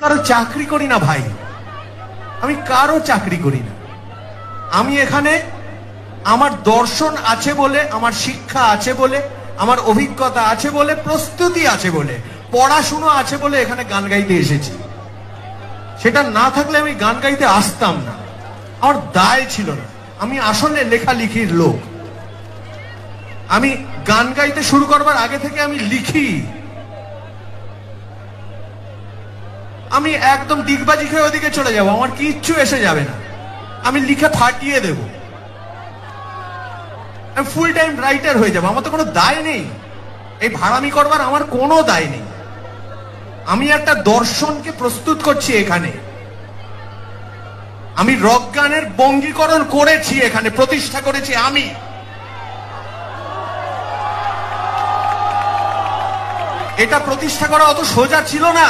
কারো চাকরি করি না ভাই, আমি কারো চাকরি করি না। আমি এখানে আমার দর্শন আছে বলে, আমার শিক্ষা আছে বলে, আমার অভিজ্ঞতা আছে বলে, প্রস্তুতি আছে বলে, পড়াশুনো আছে বলে এখানে গান গাইতে এসেছি। সেটা না থাকলে আমি গান গাইতে আসতাম না, আমার দায় ছিল না। আমি আসলে লেখালেখির লোক। আমি গান গাইতে শুরু করবার আগে থেকে আমি লিখি। আমি একদম ডিগবাজি খেয়ে ওদিকে চলে যাবো, আমার কিচ্ছু এসে যাবে না, আমি লিখে ফাটিয়ে দেব, আমি ফুল টাইম রাইটার হয়ে যাবো। আমার তো কোনো দায় নেই, এই ভাড়ামি করবার আমার কোনো দায় নেই। আমি একটা দর্শনকে প্রস্তুত করছি এখানে, আমি রক গানের বঙ্গীকরণ করেছি, এখানে প্রতিষ্ঠা করেছি আমি। এটা প্রতিষ্ঠা করা অত সোজা ছিল না।